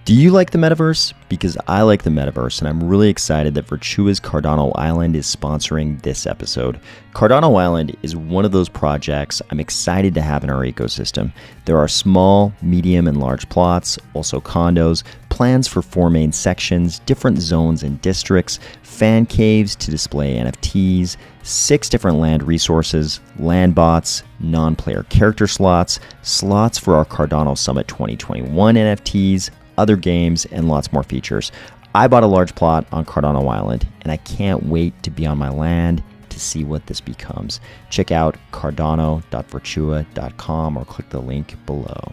Do you like the metaverse? Because I like the metaverse, and I'm really excited that Virtua's Cardano Island is sponsoring this episode. Cardano Island is one of those projects I'm excited to have in our ecosystem. There are small, medium, and large plots, also condos, plans for 4 main sections, different zones and districts, fan caves to display NFTs, 6 different land resources, land bots, non-player character slots, slots for our Cardano Summit 2021 NFTs, other games, and lots more features. I bought a large plot on Cardano Island, and I can't wait to be on my land to see what this becomes. Check out cardano.virtua.com or click the link below.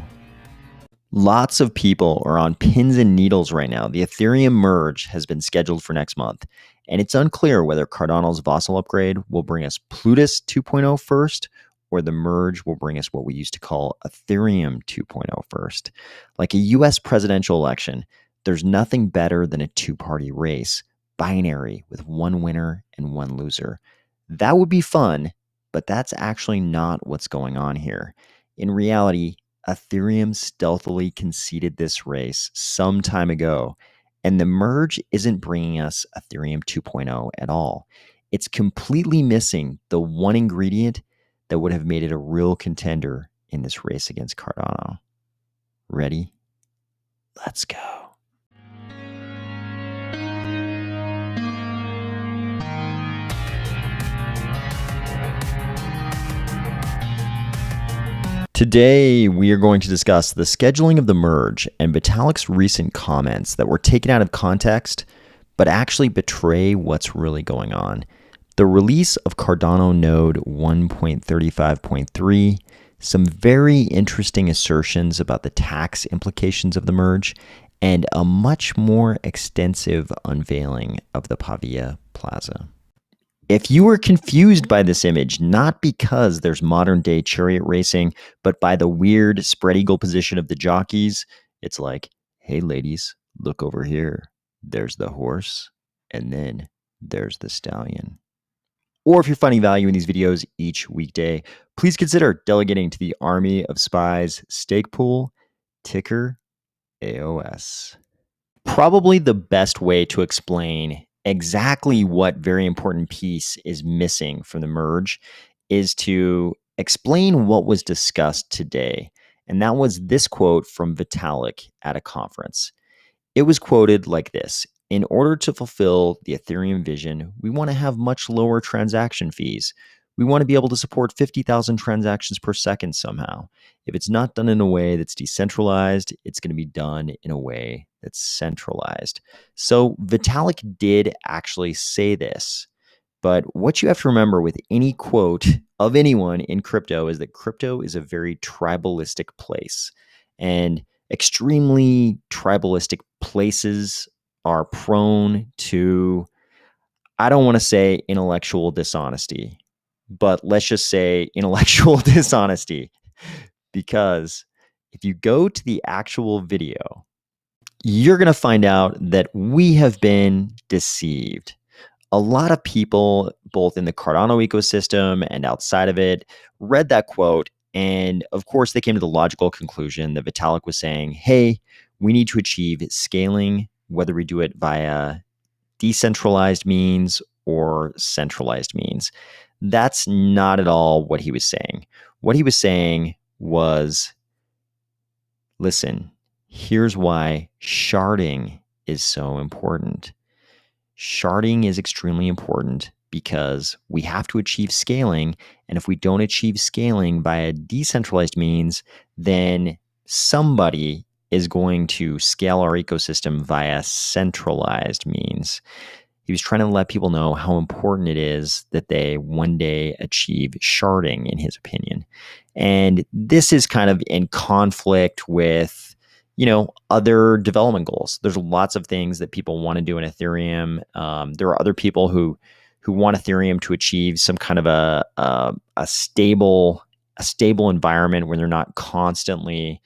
Lots of people are on pins and needles right now. The Ethereum merge has been scheduled for next month, and it's unclear whether Cardano's Vassal upgrade will bring us Plutus 2.0 first, or the merge will bring us what we used to call Ethereum 2.0 first. Like a US presidential election, there's nothing better than a two-party race, binary with one winner and one loser. That would be fun, but that's actually not what's going on here. In reality, Ethereum stealthily conceded this race some time ago, and the merge isn't bringing us Ethereum 2.0 at all. It's completely missing the one ingredient that would have made it a real contender in this race against Cardano. Ready? Let's go. Today, we are going to discuss the scheduling of the merge and Vitalik's recent comments that were taken out of context, but actually betray what's really going on. The release of Cardano Node 1.35.3, some very interesting assertions about the tax implications of the merge, and a much more extensive unveiling of the Pavia Plaza. If you were confused by this image, not because there's modern day chariot racing, but by the weird spread eagle position of the jockeys, it's like, hey ladies, look over here. There's the horse, and then there's the stallion. Or if you're finding value in these videos each weekday, please consider delegating to the Army of Spies stake pool, ticker AOS. Probably the best way to explain exactly what very important piece is missing from the merge is to explain what was discussed today. And that was this quote from Vitalik at a conference. It was quoted like this: "In order to fulfill the Ethereum vision, we want to have much lower transaction fees. We want to be able to support 50,000 transactions per second somehow. If it's not done in a way that's decentralized, it's going to be done in a way that's centralized." So Vitalik did actually say this. But what you have to remember with any quote of anyone in crypto is that crypto is a very tribalistic place. And extremely tribalistic places are prone to, I don't want to say intellectual dishonesty, but let's just say intellectual dishonesty. Because if you go to the actual video, you're going to find out that we have been deceived. A lot of people, both in the Cardano ecosystem and outside of it, read that quote. And of course, they came to the logical conclusion that Vitalik was saying, hey, we need to achieve scaling, whether we do it via decentralized means or centralized means. That's not at all what he was saying. What he was saying was, listen, here's why sharding is so important. Sharding is extremely important because we have to achieve scaling. And if we don't achieve scaling via decentralized means, then somebody is going to scale our ecosystem via centralized means. He was trying to let people know how important it is that they one day achieve sharding, in his opinion. And this is kind of in conflict with, other development goals. There's lots of things that people want to do in Ethereum. There are other people who want Ethereum to achieve some kind of a stable environment where they're not constantly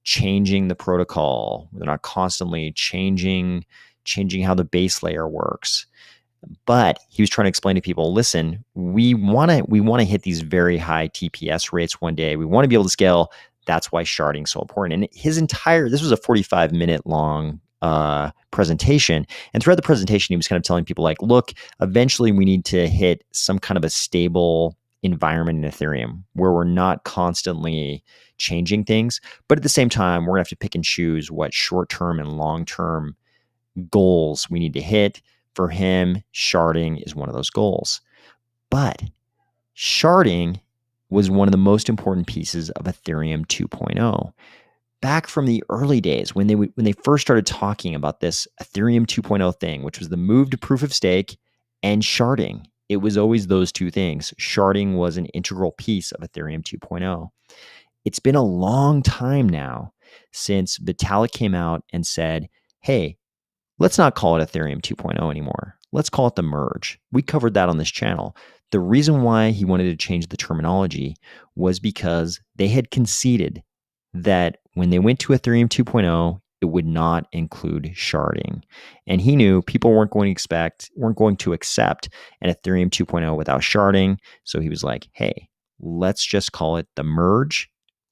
changing the protocol. They're not constantly changing how the base layer works. But he was trying to explain to people, listen, we want to hit these very high TPS rates one day. We want to be able to scale that's why sharding is so important. And this was a 45-minute long presentation. And throughout the presentation, he was kind of telling people like, look, eventually we need to hit some kind of a stable environment in Ethereum where we're not constantly changing things. But at the same time, we're going to have to pick and choose what short-term and long-term goals we need to hit. For him, sharding is one of those goals. But sharding was one of the most important pieces of Ethereum 2.0. Back from the early days when they first started talking about this Ethereum 2.0 thing, which was the move to proof of stake and sharding. It was always those two things. Sharding was an integral piece of Ethereum 2.0. It's been a long time now since Vitalik came out and said, hey, let's not call it Ethereum 2.0 anymore. Let's call it the merge. We covered that on this channel. The reason why he wanted to change the terminology was because they had conceded that when they went to Ethereum 2.0, it would not include sharding. And he knew people weren't going to accept an Ethereum 2.0 without sharding. So he was like, hey, let's just call it the merge.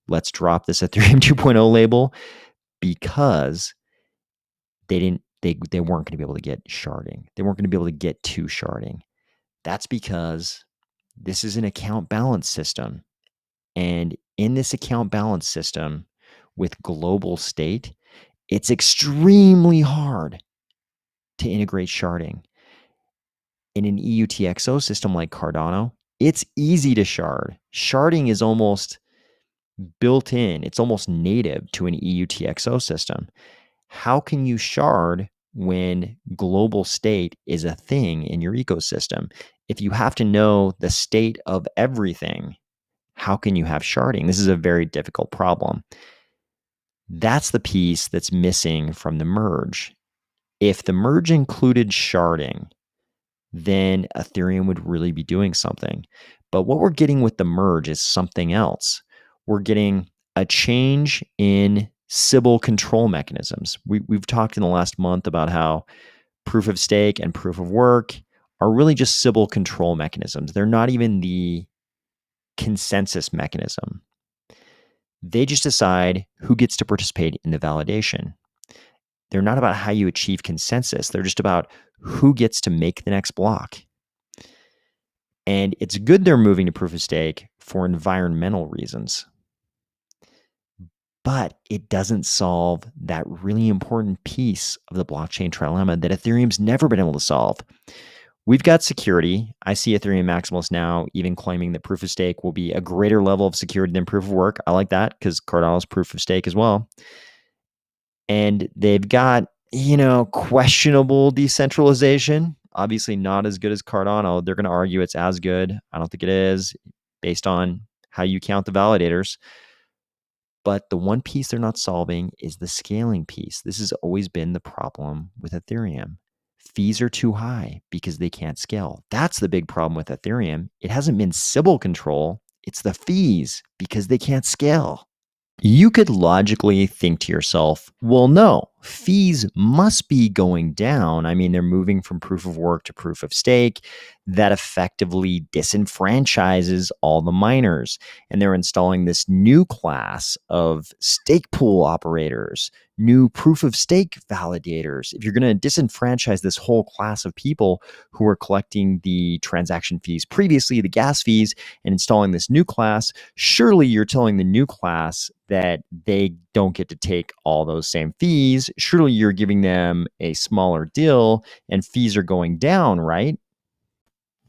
Let's drop this Ethereum 2.0 label, because they weren't going to be able to get sharding. They weren't going to be able to get to sharding. That's because this is an account balance system. And in this account balance system with global state, it's extremely hard to integrate sharding. In an EUTXO system like Cardano, it's easy to shard. Sharding is almost built in. It's almost native to an EUTXO system. How can you shard when global state is a thing in your ecosystem? If you have to know the state of everything, how can you have sharding? This is a very difficult problem. That's the piece that's missing from the merge. If the merge included sharding, then Ethereum would really be doing something. But what we're getting with the merge is something else. We're getting a change in Sybil control mechanisms. We've talked in the last month about how proof of stake and proof of work are really just Sybil control mechanisms. They're not even the consensus mechanism. They just decide who gets to participate in the validation. They're not about how you achieve consensus. They're just about who gets to make the next block. And it's good they're moving to proof of stake for environmental reasons. But it doesn't solve that really important piece of the blockchain trilemma that Ethereum's never been able to solve. We've got security. I see Ethereum Maximalists now even claiming that proof of stake will be a greater level of security than proof of work. I like that because Cardano's proof of stake as well. And they've got, questionable decentralization. Obviously not as good as Cardano. They're going to argue it's as good. I don't think it is based on how you count the validators. But the one piece they're not solving is the scaling piece. This has always been the problem with Ethereum. Fees are too high because they can't scale. That's the big problem with Ethereum. It hasn't been Sybil control. It's the fees because they can't scale. You could logically think to yourself, well, no, fees must be going down. I mean, they're moving from proof of work to proof of stake. That effectively disenfranchises all the miners. And they're installing this new class of stake pool operators, new proof of stake validators. If you're going to disenfranchise this whole class of people who were collecting the transaction fees previously, the gas fees, and installing this new class, surely you're telling the new class that they don't get to take all those same fees. Surely you're giving them a smaller deal and fees are going down, right?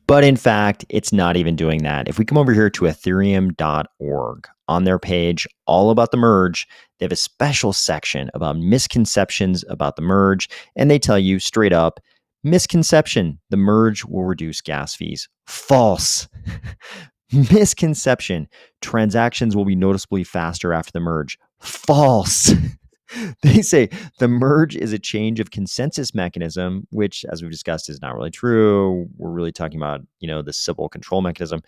But in fact, it's not even doing that. If we come over here to ethereum.org, on their page, all about the merge, they have a special section about misconceptions about the merge, and they tell you straight up, misconception, the merge will reduce gas fees. False. Misconception, transactions will be noticeably faster after the merge. False. They say the merge is a change of consensus mechanism, which, as we've discussed, is not really true. We're really talking about, the Sybil control mechanism.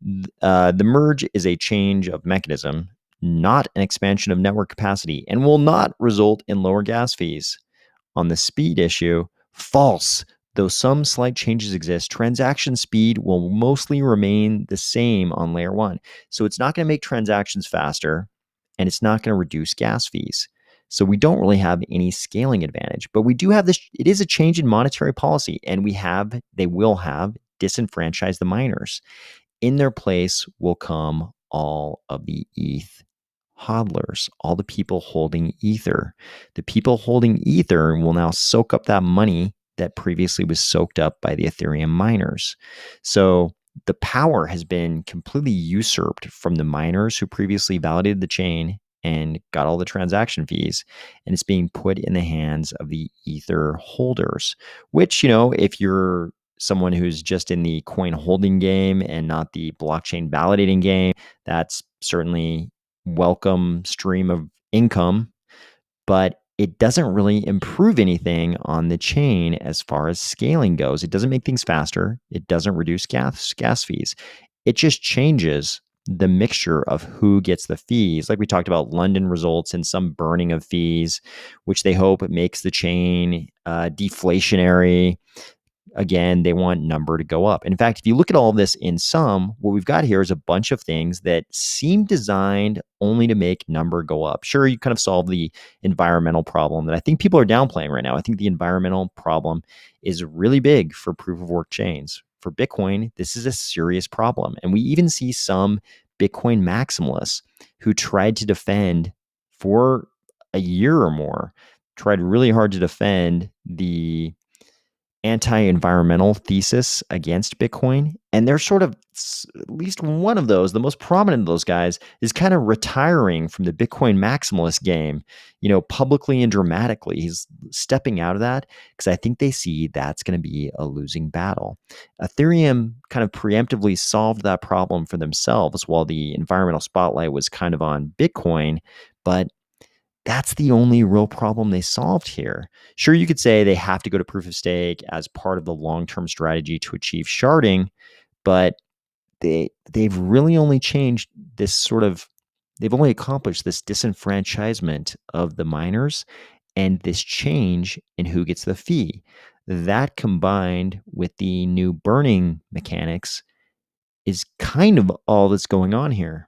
The merge is a change of mechanism, not an expansion of network capacity, and will not result in lower gas fees. On the speed issue, false. Though some slight changes exist, transaction speed will mostly remain the same on layer one. So it's not going to make transactions faster. and it's not going to reduce gas fees. So we don't really have any scaling advantage, but we do have this. It is a change in monetary policy, and they will have disenfranchised the miners. In their place will come all of the ETH hodlers, all the people holding Ether. The people holding Ether will now soak up that money that previously was soaked up by the Ethereum miners. So the power has been completely usurped from the miners who previously validated the chain and got all the transaction fees, and it's being put in the hands of the Ether holders, which, if you're someone who's just in the coin holding game and not the blockchain validating game, that's certainly welcome stream of income, but it doesn't really improve anything on the chain as far as scaling goes. It doesn't make things faster. It doesn't reduce gas fees. It just changes the mixture of who gets the fees. Like we talked about, London results in some burning of fees, which they hope makes the chain deflationary. Again, they want number to go up. In fact, if you look at all of this in sum, what we've got here is a bunch of things that seem designed only to make number go up. Sure, you kind of solve the environmental problem that I think people are downplaying right now. I think the environmental problem is really big for proof of work chains. For Bitcoin, this is a serious problem. And we even see some Bitcoin maximalists who tried to defend for a year or more, tried really hard to defend the anti-environmental thesis against Bitcoin. And they're sort of, at least one of those, the most prominent of those guys, is kind of retiring from the Bitcoin maximalist game, publicly and dramatically. He's stepping out of that because I think they see that's going to be a losing battle. Ethereum kind of preemptively solved that problem for themselves while the environmental spotlight was kind of on Bitcoin, but that's the only real problem they solved here. Sure, you could say they have to go to proof of stake as part of the long-term strategy to achieve sharding, but they've really only changed this they've only accomplished this disenfranchisement of the miners and this change in who gets the fee. That combined with the new burning mechanics is kind of all that's going on here.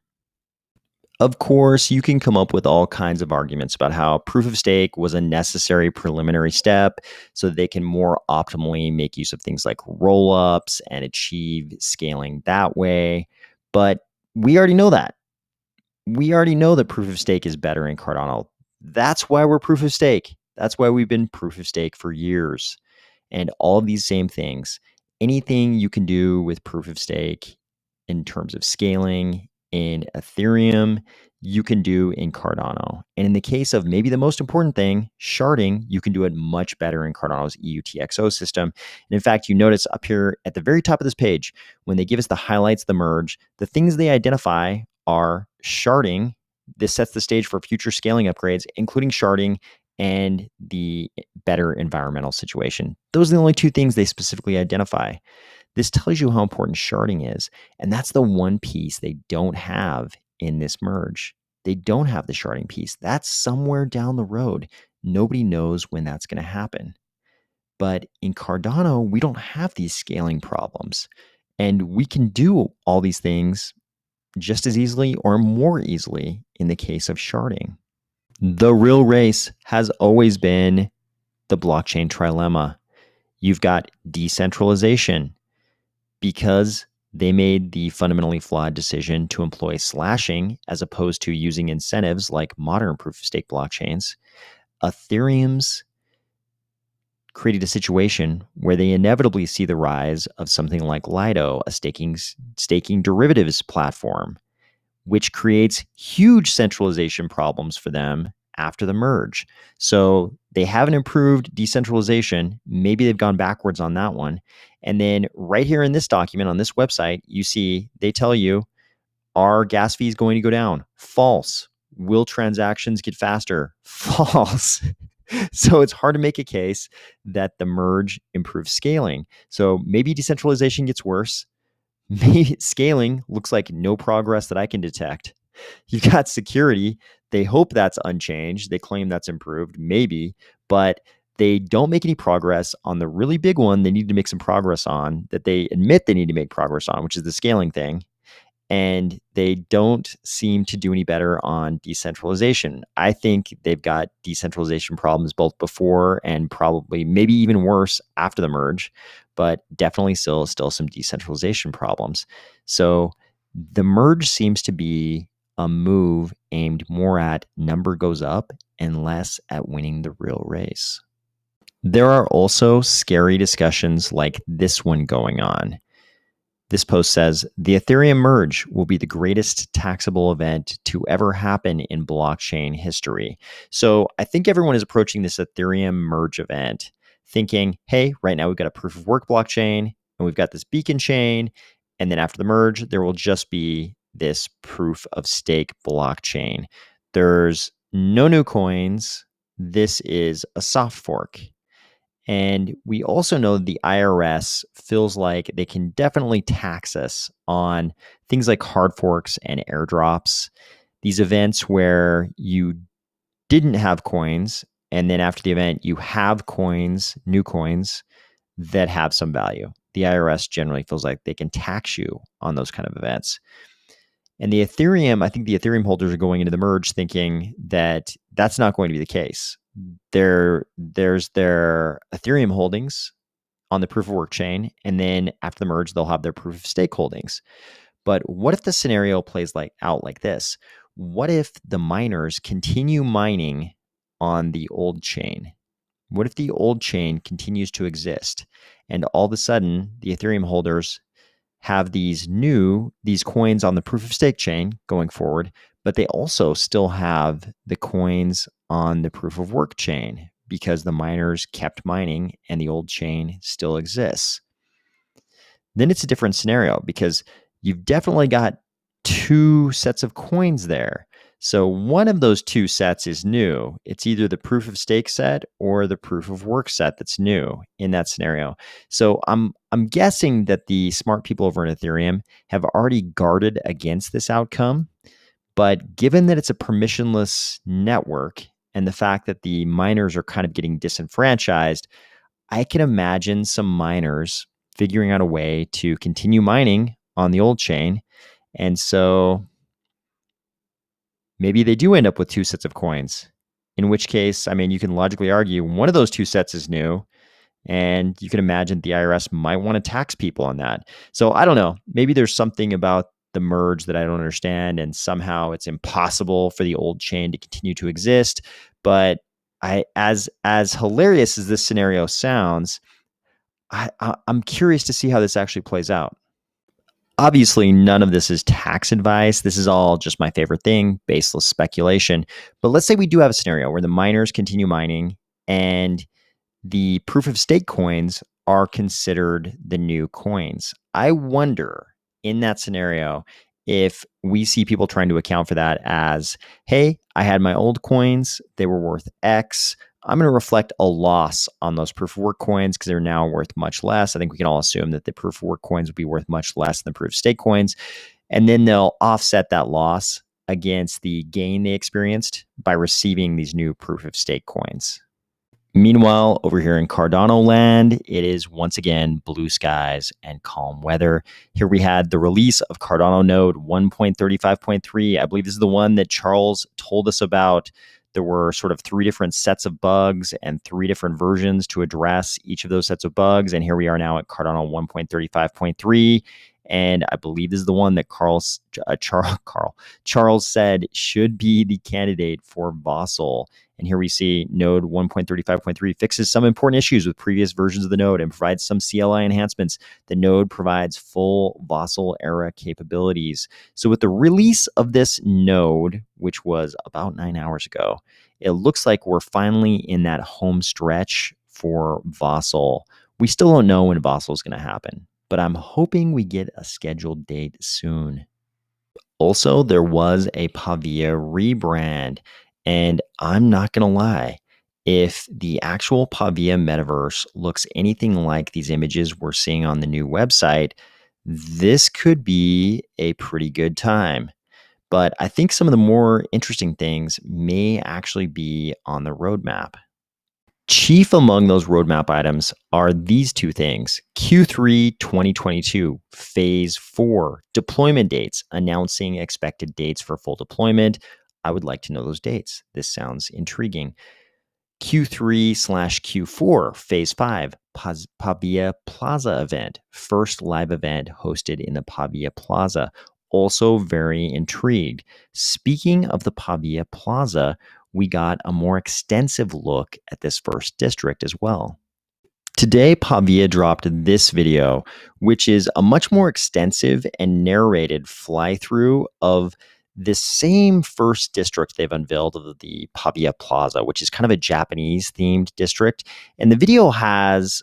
Of course, you can come up with all kinds of arguments about how proof of stake was a necessary preliminary step so that they can more optimally make use of things like roll-ups and achieve scaling that way. But we already know that. We already know that proof of stake is better in Cardano. That's why we're proof of stake. That's why we've been proof of stake for years. And all of these same things, anything you can do with proof of stake in terms of scaling in Ethereum, you can do in Cardano. And in the case of maybe the most important thing, sharding, you can do it much better in Cardano's EUTXO system. And in fact, you notice up here at the very top of this page, when they give us the highlights of the merge, the things they identify are sharding. This sets the stage for future scaling upgrades, including sharding and the better environmental situation. Those are the only two things they specifically identify. This tells you how important sharding is. And that's the one piece they don't have in this merge. They don't have the sharding piece. That's somewhere down the road. Nobody knows when that's going to happen. But in Cardano, we don't have these scaling problems. And we can do all these things just as easily or more easily in the case of sharding. The real race has always been the blockchain trilemma. You've got decentralization, because they made the fundamentally flawed decision to employ slashing as opposed to using incentives like modern proof-of-stake blockchains. Ethereum's created a situation where they inevitably see the rise of something like Lido, a staking derivatives platform, which creates huge centralization problems for them after the merge. So they haven't improved decentralization. Maybe they've gone backwards on that one. And then right here in this document on this website, you see they tell you, are gas fees going to go down? False. Will transactions get faster? False. So it's hard to make a case that the merge improves scaling. So maybe decentralization gets worse. Maybe scaling looks like no progress that I can detect. You've got security. They hope that's unchanged. They claim that's improved, maybe, but they don't make any progress on the really big one they need to make some progress on, that they admit they need to make progress on, which is the scaling thing. and they don't seem to do any better on decentralization. I think they've got decentralization problems both before and probably maybe even worse after the merge, but definitely still some decentralization problems. So the merge seems to be a move aimed more at number goes up and less at winning the real race. There are also scary discussions like this one going on. This post says the Ethereum merge will be the greatest taxable event to ever happen in blockchain history. So I think everyone is approaching this Ethereum merge event thinking, hey, right now we've got a proof of work blockchain and we've got this beacon chain. And then after the merge, there will just be this proof of stake blockchain. There's no new coins. This is a soft fork. And we also know the IRS feels like they can definitely tax us on things like hard forks and airdrops, these events where you didn't have coins, and then after the event, you have coins, new coins that have some value. The IRS generally feels like they can tax you on those kind of events. And the Ethereum, I think the Ethereum holders are going into the merge thinking that that's not going to be the case. There's their Ethereum holdings on the proof of work chain, and then after the merge, they'll have their proof of stake holdings. But what if the scenario plays out like this? What if the miners continue mining on the old chain? What if the old chain continues to exist, and all of a sudden the Ethereum holders have these coins on the proof of stake chain going forward, but they also still have the coins on the proof of work chain because the miners kept mining and the old chain still exists. Then it's a different scenario because you've definitely got two sets of coins there. So one of those two sets is new. It's either the proof of stake set or the proof of work set that's new in that scenario. So I'm guessing that the smart people over in Ethereum have already guarded against this outcome. But given that it's a permissionless network and the fact that the miners are kind of getting disenfranchised, I can imagine some miners figuring out a way to continue mining on the old chain. And so maybe they do end up with two sets of coins, in which case, I mean, you can logically argue one of those two sets is new, and you can imagine the IRS might want to tax people on that. So I don't know. Maybe there's something about the merge that I don't understand, and somehow it's impossible for the old chain to continue to exist. But as hilarious as this scenario sounds, I'm curious to see how this actually plays out. Obviously, none of this is tax advice. This is all just my favorite thing, baseless speculation. But let's say we do have a scenario where the miners continue mining and the proof of stake coins are considered the new coins. I wonder in that scenario if we see people trying to account for that as, hey, I had my old coins, they were worth X. I'm going to reflect a loss on those proof of work coins because they're now worth much less. I think we can all assume that the proof of work coins would be worth much less than the proof of stake coins. And then they'll offset that loss against the gain they experienced by receiving these new proof of stake coins. Meanwhile, over here in Cardano land, it is once again blue skies and calm weather. Here we had the release of Cardano node 1.35.3. I believe this is the one that Charles told us about. There were sort of three different sets of bugs and three different versions to address each of those sets of bugs. And here we are now at Cardano 1.35.3. And I believe this is the one that Charles said should be the candidate for Vossel. And here we see node 1.35.3 fixes some important issues with previous versions of the node and provides some CLI enhancements. The node provides full Vossel era capabilities. So with the release of this node, which was about 9 hours ago, it looks like we're finally in that home stretch for Vossel. We still don't know when Vossel is going to happen, but I'm hoping we get a scheduled date soon. Also, there was a Pavia rebrand. And I'm not going to lie, if the actual Pavia metaverse looks anything like these images we're seeing on the new website, this could be a pretty good time. But I think some of the more interesting things may actually be on the roadmap. Chief among those roadmap items are these two things: Q3 2022, Phase 4, deployment dates, announcing expected dates for full deployment. I would like to know those dates. This sounds intriguing. Q3/Q4, Phase 5, Pavia Plaza event, first live event hosted in the Pavia Plaza. Also very intrigued. Speaking of the Pavia Plaza, we got a more extensive look at this first district as well. Today, Pavia dropped this video, which is a much more extensive and narrated fly through of this same first district they've unveiled of the Pavia Plaza, which is kind of a Japanese themed district. And the video has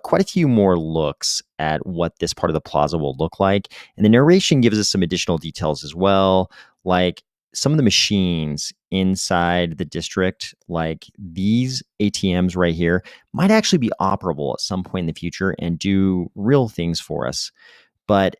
quite a few more looks at what this part of the plaza will look like. And the narration gives us some additional details as well, like some of the machines inside the district, like these ATMs right here, might actually be operable at some point in the future and do real things for us. But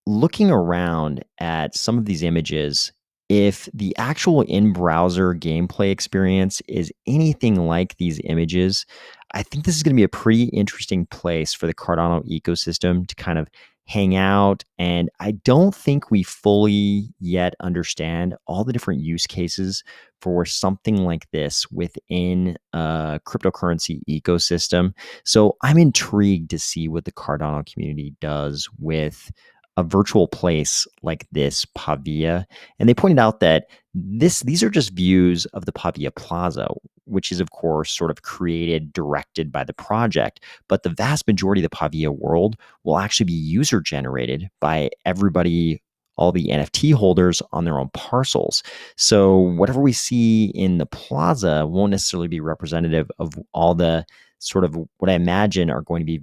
looking around at some of these images, if the actual in-browser gameplay experience is anything like these images, I think this is going to be a pretty interesting place for the Cardano ecosystem to kind of hang out. And I don't think we fully yet understand all the different use cases for something like this within a cryptocurrency ecosystem. So I'm intrigued to see what the Cardano community does with a virtual place like this Pavia. And they pointed out that these are just views of the Pavia Plaza, which is of course sort of created, directed by the project. But the vast majority of the Pavia world will actually be user generated by everybody, all the NFT holders on their own parcels. So whatever we see in the plaza won't necessarily be representative of all the sort of what I imagine are going to be,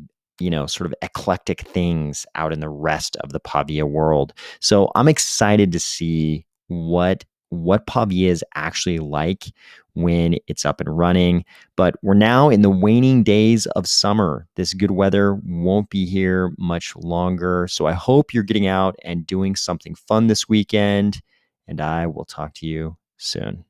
sort of eclectic things out in the rest of the Pavia world. So I'm excited to see what Pavia is actually like when it's up and running. But we're now in the waning days of summer. This good weather won't be here much longer. So I hope you're getting out and doing something fun this weekend. And I will talk to you soon.